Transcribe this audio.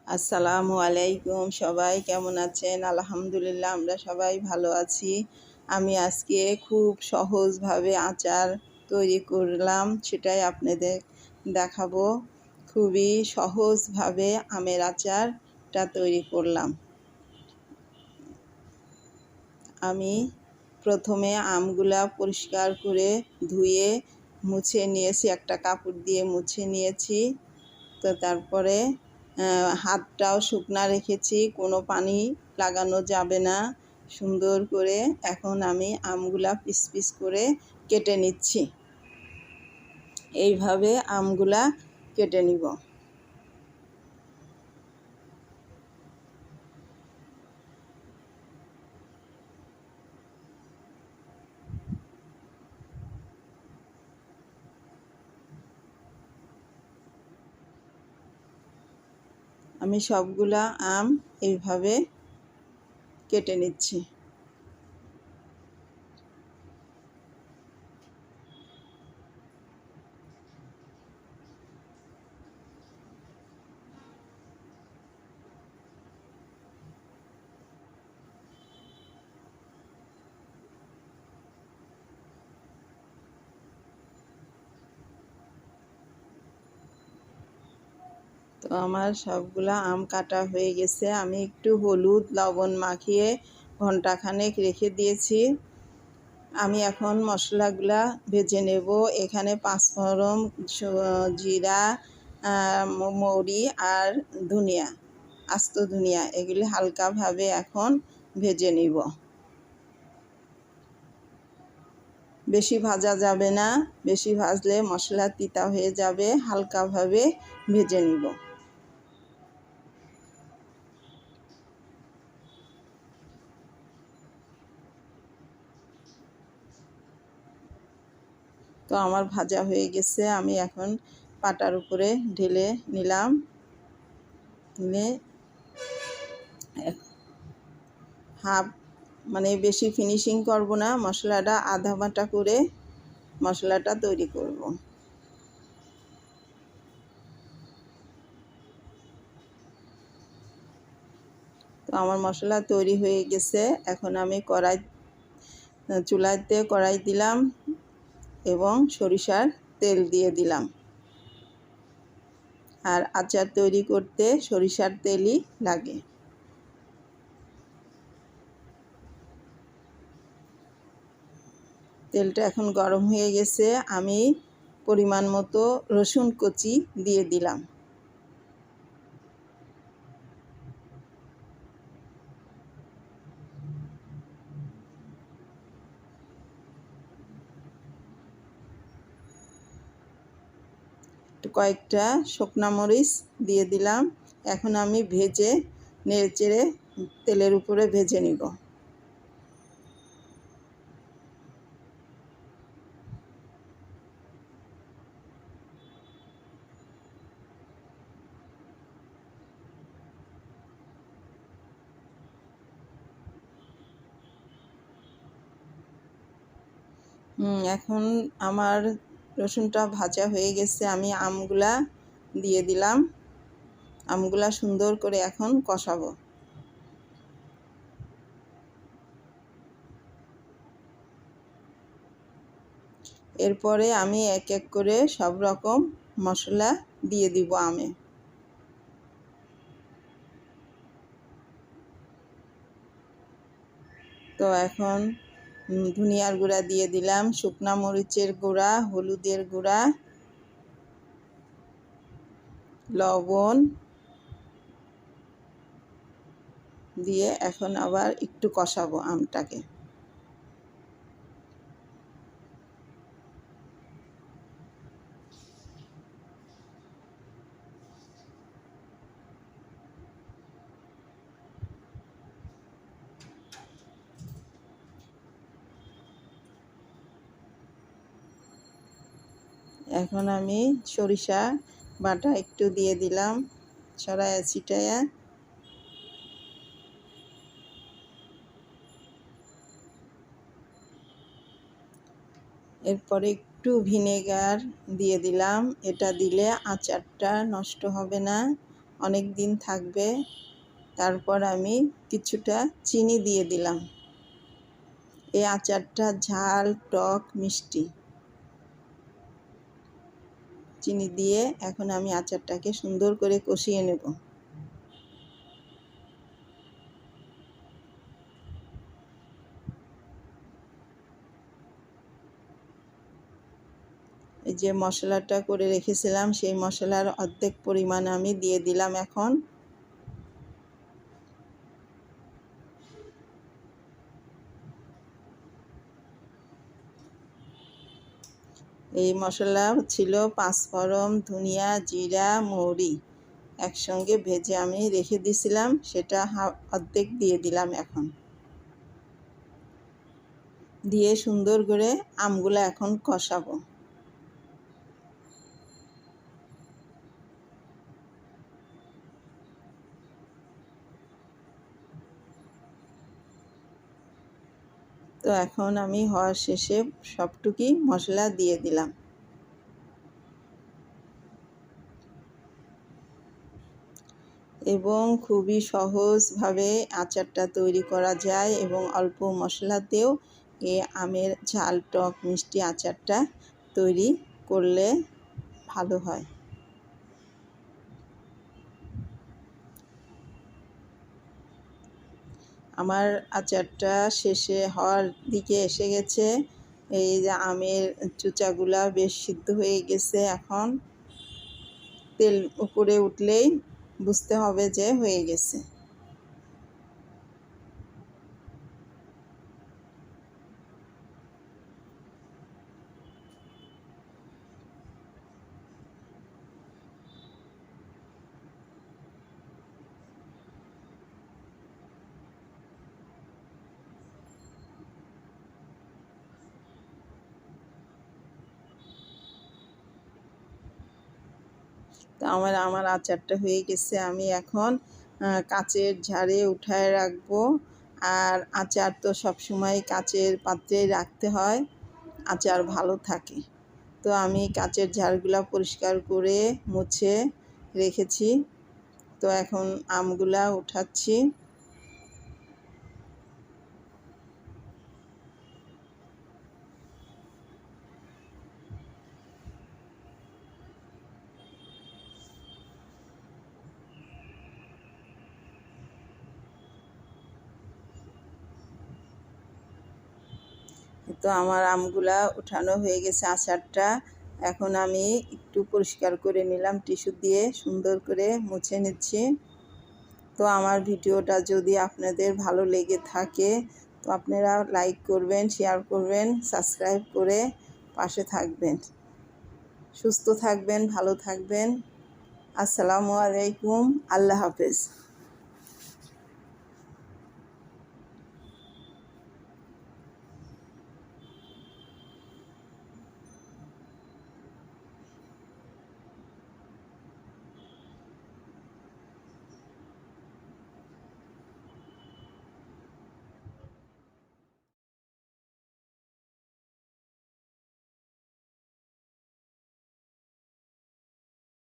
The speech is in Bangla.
আসসালামু আলাইকুম, সবাই কেমন আছেন? আলহামদুলিল্লাহ আমরা সবাই ভালো আছি। আমি আজকে খুব সহজভাবে আচার তৈরি করলাম, সেটাই আপনাদের দেখাবো। খুবই সহজভাবে আমের আচারটা তৈরি করলাম। আমি প্রথমে আমগুলা পরিষ্কার করে ধুয়ে মুছে নিয়েছি, একটা কাপড় দিয়ে মুছে নিয়েছি। তো তারপরে হাতটাও শুকনা রেখেছি, কোনো পানি লাগানো যাবে না। সুন্দর করে এখন আমি আমগুলা পিস পিস করে কেটে নিচ্ছি। এইভাবে আমগুলা কেটে নিব। আমি সবগুলা আম এইভাবে কেটে নিচ্ছি। তো আমার সবগুলা আম কাটা হয়ে গেছে। আমি একটু হলুদ লবণ মাখিয়ে ঘন্টাখানেক রেখে দিয়েছি। আমি এখন মশলাগুলা ভেজে নেব। এখানে পাঁচফোড়ন, জিরা, মৌরি আর ধনিয়া, আস্ত ধনিয়া, এগুলি হালকাভাবে এখন ভেজে নিব। বেশি ভাজা যাবে না, বেশি ভাজলে মশলা তিতা হয়ে যাবে। হালকাভাবে ভেজে নিব। তো আমার ভাজা হয়ে গেছে, আমি এখন পাটার উপরে ঢেলে নিলাম। নিয়ে হাফ, মানে বেশি ফিনিশিং করব না, মশলাটা আধা বাটা করে মশলাটা তৈরি করব। তো আমার মশলা তৈরি হয়ে গেছে। এখন আমি চুলাতে কড়াই দিলাম এবং সরিষার তেল দিয়ে দিলাম। আর আচার তৈরি করতে সরিষার তেলই লাগে। তেলটা এখন গরম হয়ে গেছে। আমি পরিমাণ মতো রসুন কুচি দিয়ে দিলাম। কয়েকটা শুকনা মরিচ দিয়ে দিলাম। এখন আমি ভেজে নেড়েচেড়ে তেলের উপরে ভেজে নিব। এখন আমার রসুনটা ভাজা হয়ে গেছে। আমি আমগুলা দিয়ে দিলাম। আমগুলা সুন্দর করে এখন কষাবো। এরপরে আমি এক এক করে সব রকম মশলা দিয়ে দিব আমে। তো এখন ধনিয়ার গুঁড়া দিয়ে দিলাম, শুকনা মরিচের গুঁড়া, হলুদের গুঁড়া, লবণ দিয়ে এখন আবার একটু কষাবো আমটাকে। এখন আমি সরিষা বাটা একটু দিয়ে দিলাম, ছড়ায়া ছিটায়া। এরপরে একটু ভিনেগার দিয়ে দিলাম। এটা দিলে আচারটা নষ্ট হবে না, অনেক দিন থাকবে। তারপর আমি কিছুটা চিনি দিয়ে দিলাম। এই আচারটা ঝাল, টক, মিষ্টি। চিনি দিয়ে এখন আমি আচারটাকে সুন্দর করে কষিয়ে নেব। এই যে মশলাটা করে রেখেছিলাম, সেই মশলার অর্ধেক পরিমাণ আমি দিয়ে দিলাম এখন। এই মশলা ছিল পাঁচফোড়ন, ধনিয়া, জিরা, মৌরি একসঙ্গে ভেজে আমি রেখে দিয়েছিলাম, সেটা অর্ধেক দিয়ে দিলাম এখন। দিয়ে সুন্দর করে আমগুলো এখন কষাবো। তো এখন আমি হওয়ার শেষে সবটুকুই মশলা দিয়ে দিলাম। এবং খুবই সহজভাবে আচারটা তৈরি করা যায় এবং অল্প মশলাতেও এই আমের ঝাল, টক, মিষ্টি আচারটা তৈরি করলে ভালো হয়। আমার আচারটা শেষে হওয়ার দিকে এসে গেছে। এই যে আমের চুচাগুলা বেশ সিদ্ধ হয়ে গেছে। এখন তেল উপরে উঠলেই বুঝতে হবে যে হয়ে গেছে। তো আমার আচারটা হয়ে গেছে। আমি এখন কাচের ঝাড়ে উঠায় রাখবো। আর আচার তো সবসময় কাচের পাত্রেই রাখতে হয়, আচার ভালো থাকে। তো আমি কাচের ঝাড়গুলা পরিষ্কার করে মুছে রেখেছি। তো এখন আমগুলা উঠাচ্ছি। তো আমার আমগুলা উঠানো হয়ে গেছে আচারটা। এখন আমি একটু পরিষ্কার করে নিলাম টিস্যু দিয়ে, সুন্দর করে মুছে নিচ্ছি। তো আমার ভিডিওটা যদি আপনাদের ভালো লেগে থাকে তো আপনারা লাইক করবেন, শেয়ার করবেন, সাবস্ক্রাইব করে পাশে থাকবেন। সুস্থ থাকবেন, ভালো থাকবেন। আসসালামু আলাইকুম। আল্লাহ হাফেজ।